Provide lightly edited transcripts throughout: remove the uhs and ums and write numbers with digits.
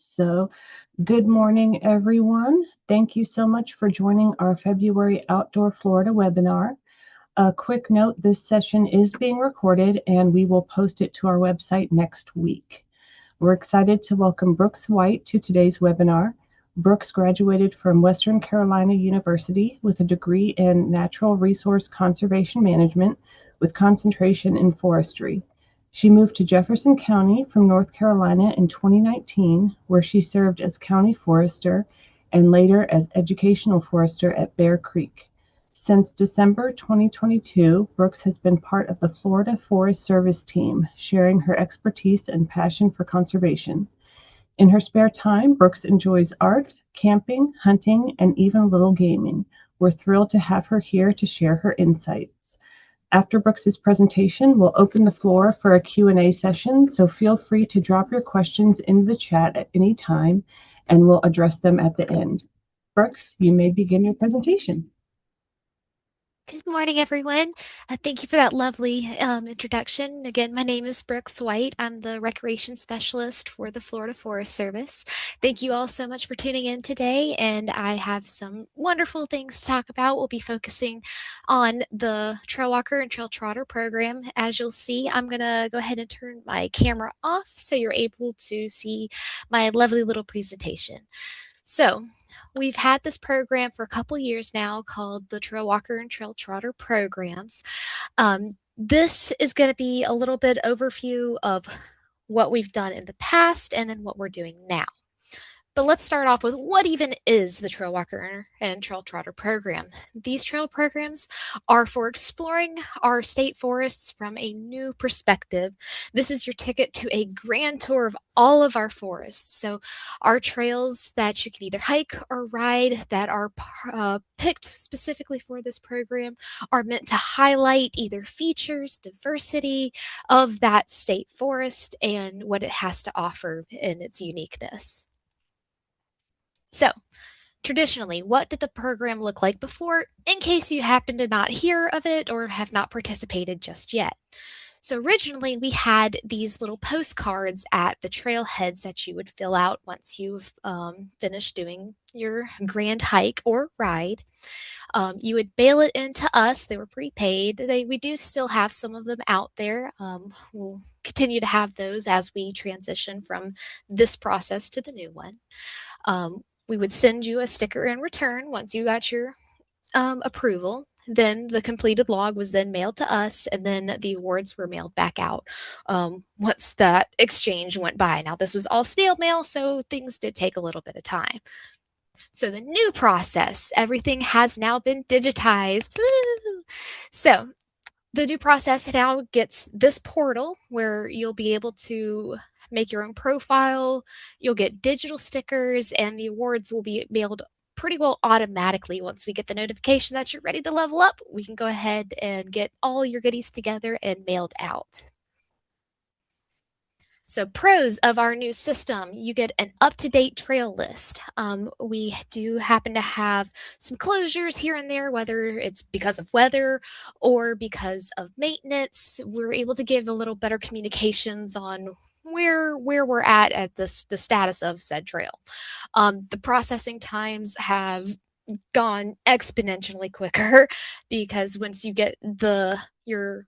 So, good morning, everyone. Thank you so much for joining our February Outdoor Florida webinar. A quick note, this session is being recorded and we will post it to our website next week. We're excited to welcome Brooks White to today's webinar. Brooks graduated from Western Carolina University with a degree in Natural Resource Conservation Management with concentration in forestry. She moved to Jefferson County from North Carolina in 2019, where she served as county forester and later as educational forester at Bear Creek. Since December 2022, Brooks has been part of the Florida Forest Service team, sharing her expertise and passion for conservation. In her spare time, Brooks enjoys art, camping, hunting, and even a little gaming. We're thrilled to have her here to share her insights. After Brooks's presentation, we'll open the floor for a Q&A session, so feel free to drop your questions into the chat at any time, and we'll address them at the end. Brooks, you may begin your presentation. Good morning, everyone. Thank you for that lovely introduction. Again, my name is Brooks White. I'm the Recreation Specialist for the Florida Forest Service. Thank you all so much for tuning in today, and I have some wonderful things to talk about. We'll be focusing on the Trail Walker and Trail Trotter program. As you'll see, I'm going to go ahead and turn my camera off so you're able to see my lovely little presentation. So, we've had this program for a couple years now called the Trail Walker and Trail Trotter programs. This is going to be a little bit overview of what we've done in the past and then what we're doing now. But let's start off with what even is the Trail Walker and Trail Trotter program. These trail programs are for exploring our state forests from a new perspective. This is your ticket to a grand tour of all of our forests. So our trails that you can either hike or ride that are picked specifically for this program are meant to highlight either features, diversity of that state forest and what it has to offer in its uniqueness. So, traditionally, what did the program look like before, in case you happen to not hear of it or have not participated just yet? So, originally, we had these little postcards at the trailheads that you would fill out once you've finished doing your grand hike or ride. You would mail it in to us. They were prepaid. We do still have some of them out there. We'll continue to have those as we transition from this process to the new one. We would send you a sticker in return once you got your approval. Then the completed log was then mailed to us, and then the awards were mailed back out once that exchange went by. Now, this was all snail mail, so things did take a little bit of time. So the new process, everything has now been digitized. Woo! So the new process now gets this portal where you'll be able to make your own profile, you'll get digital stickers, and the awards will be mailed pretty well automatically. Once we get the notification that you're ready to level up, we can go ahead and get all your goodies together and mailed out. So, pros of our new system, you get an up-to-date trail list. We do happen to have some closures here and there, whether it's because of weather or because of maintenance. We're able to give a little better communications on where we're at the status of said trail. The processing times have gone exponentially quicker because once you get your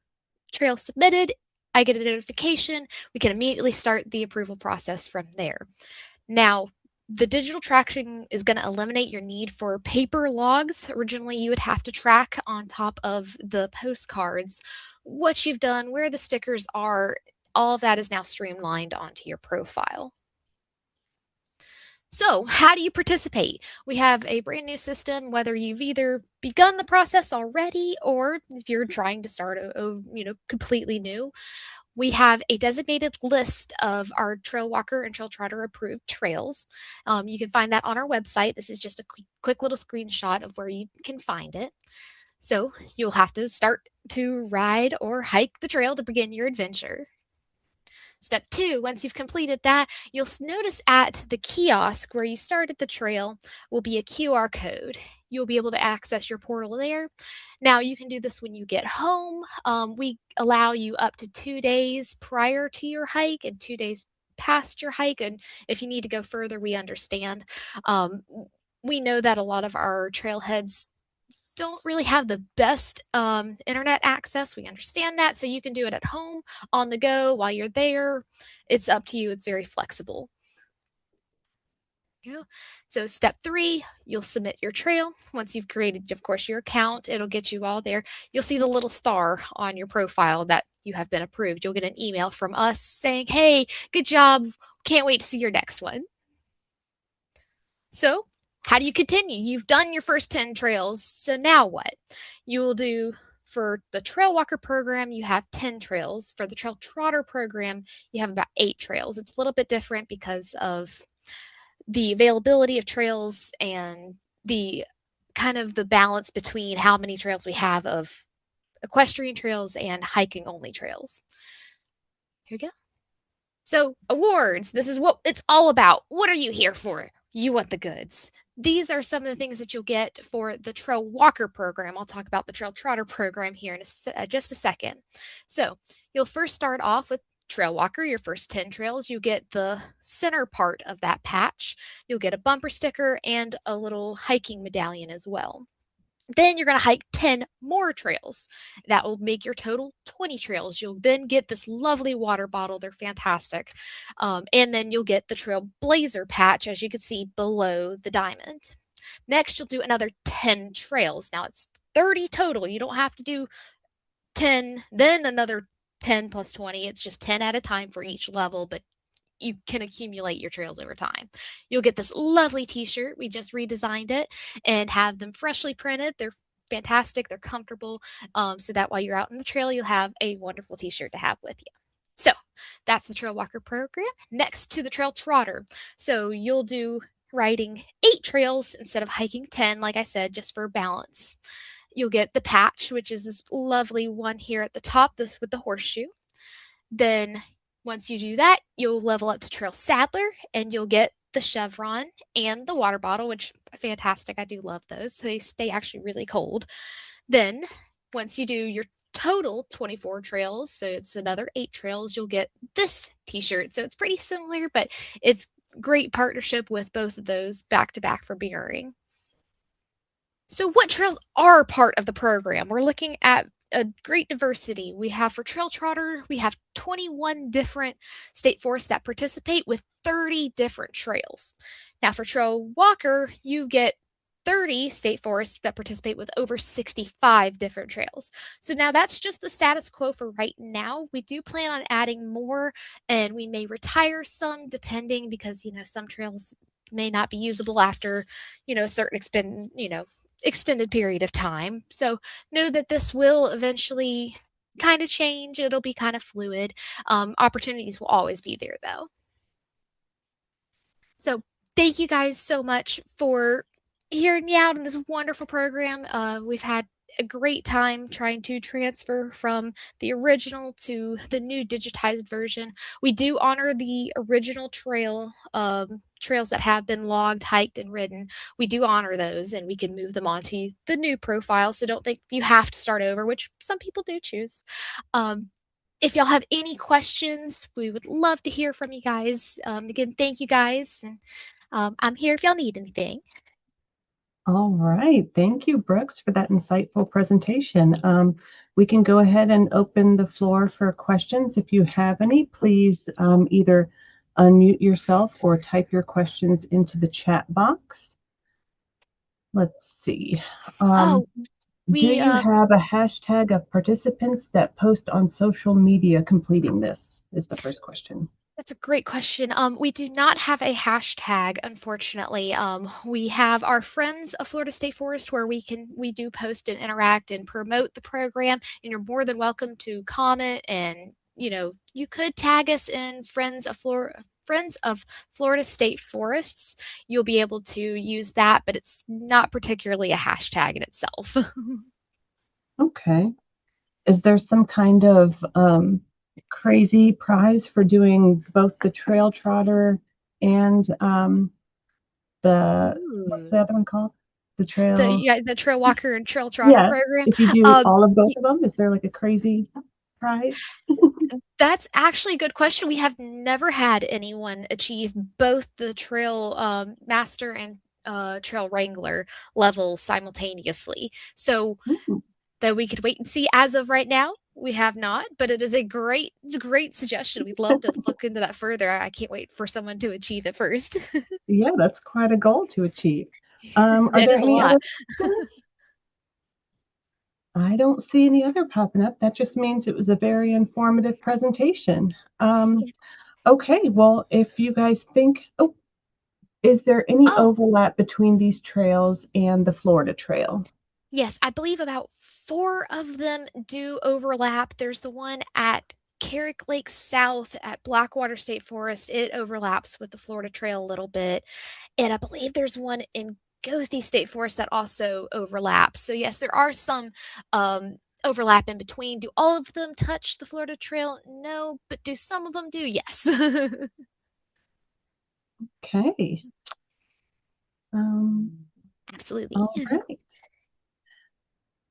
trail submitted, I get a notification. We can immediately start the approval process from there. Now, the digital tracking is going to eliminate your need for paper logs. Originally, you would have to track on top of the postcards what you've done, where the stickers are. All of that is now streamlined onto your profile. So, how do you participate? We have a brand new system, whether you've either begun the process already or if you're trying to start completely new. We have a designated list of our Trail Walker and Trail Trotter approved trails. You can find that on our website. This is just a quick little screenshot of where you can find it. So, you'll have to start to ride or hike the trail to begin your adventure. Step 2, once you've completed that, you'll notice at the kiosk where you started the trail will be a QR code. You'll be able to access your portal there. Now, you can do this when you get home. We allow you up to 2 days prior to your hike and 2 days past your hike, and if you need to go further, we understand. Um, we know that a lot of our trailheads don't really have the best internet access. We understand that. So you can do it at home, on the go, while you're there. It's up to you. It's very flexible. Yeah. So step 3, you'll submit your trail. Once you've created, of course, your account, it'll get you all there. You'll see the little star on your profile that you have been approved. You'll get an email from us saying, hey, good job. Can't wait to see your next one. So how do you continue? You've done your first 10 trails. So now what? You will do for the Trail Walker program, you have 10 trails. For the Trail Trotter program, you have about 8 trails. It's a little bit different because of the availability of trails and the kind of the balance between how many trails we have of equestrian trails and hiking only trails. Here we go. So, awards. This is what it's all about. What are you here for? You want the goods. These are some of the things that you'll get for the Trail Walker program. I'll talk about the Trail Trotter program here in just a second. So, you'll first start off with Trail Walker, your first 10 trails. You get the center part of that patch. You'll get a bumper sticker and a little hiking medallion as well. Then you're going to hike 10 more trails. That will make your total 20 trails. You'll then get this lovely water bottle. They're fantastic. And then you'll get the Trail Blazer patch, as you can see below the diamond. Next, you'll do another 10 trails. Now it's 30 total. You don't have to do 10, then another 10 plus 20. It's just 10 at a time for each level, but you can accumulate your trails over time. You'll get this lovely t-shirt. We just redesigned it and have them freshly printed. They're fantastic. They're comfortable. So that while you're out in the trail, you'll have a wonderful t-shirt to have with you. So that's the Trail Walker program. Next to the Trail Trotter. So you'll do riding 8 trails instead of hiking 10, like I said, just for balance. You'll get the patch, which is this lovely one here at the top, this with the horseshoe. Then once you do that, you'll level up to Trail Saddler and you'll get the chevron and the water bottle, which are fantastic. I do love those. They stay actually really cold. Then once you do your total 24 trails, so it's another 8 trails, you'll get this t-shirt. So it's pretty similar, but it's great partnership with both of those back to back for wearing. So what trails are part of the program? We're looking at a great diversity. We have for Trail Trotter, we have 21 different state forests that participate with 30 different trails. Now for Trail Walker, you get 30 state forests that participate with over 65 different trails. So now that's just the status quo for right now. We do plan on adding more and we may retire some depending because, some trails may not be usable after, a certain extended period of time. So know that this will eventually kind of change. It'll be kind of fluid. Opportunities will always be there though. So thank you guys so much for hearing me out in this wonderful program. We've had a great time trying to transfer from the original to the new digitized version. We do honor the original trails that have been logged, hiked, and ridden. We do honor those and we can move them onto the new profile. So don't think you have to start over, which some people do choose. If y'all have any questions, we would love to hear from you guys. Again, thank you guys. And I'm here if y'all need anything. All right. Thank you, Brooks, for that insightful presentation. We can go ahead and open the floor for questions. If you have any, please either unmute yourself or type your questions into the chat box. Let's see. Do you have a hashtag of participants that post on social media completing this? Is the first question. That's a great question. We do not have a hashtag, unfortunately. We have our Friends of Florida State Forest where we do post and interact and promote the program, and you're more than welcome to comment and you could tag us in Friends of Florida State Forests. You'll be able to use that, but it's not particularly a hashtag in itself. Okay. Is there some kind of crazy prize for doing both the Trail Trotter and what's the other one called? The Trail Walker and Trail Trotter program. If you do all of both of them, is there like a crazy prize? That's actually a good question. We have never had anyone achieve both the trail master and trail wrangler level simultaneously. So Hmm. that we could wait and see. As of right now, we have not, but it is a great suggestion. We'd love to look into that further. I can't wait for someone to achieve it first. Yeah, that's quite a goal to achieve. Are That there is a any lot. other questions? I don't see any other popping up. That just means it was a very informative presentation. Yeah. Okay, well, if you guys think, oh, is there any Oh, overlap between these trails and the Florida Trail? yes, I believe about four of them do overlap. There's the one at Carrick Lake South at Blackwater State Forest. It overlaps with the Florida Trail a little bit. And I believe there's one in Goethe State Forest that also overlaps. So yes, there are some overlap in between. Do all of them touch the Florida Trail? No, but do some of them do? Yes. Okay. Absolutely. All right.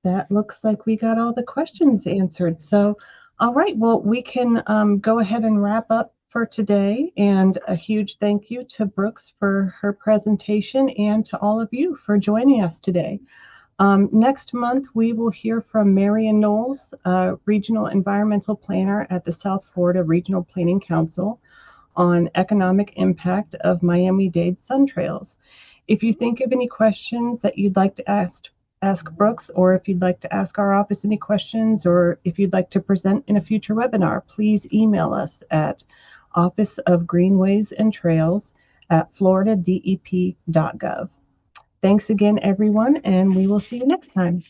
That looks like we got all the questions answered. So, all right, well, we can go ahead and wrap up for today. And a huge thank you to Brooks for her presentation and to all of you for joining us today. Next month, we will hear from Marion Knowles, Regional Environmental Planner at the South Florida Regional Planning Council, on economic impact of Miami-Dade Sun Trails. If you think of any questions that you'd like to ask Brooks, or if you'd like to ask our office any questions, or if you'd like to present in a future webinar, please email us at Office of Greenways and Trails at floridadep.gov. Thanks again, everyone, and we will see you next time.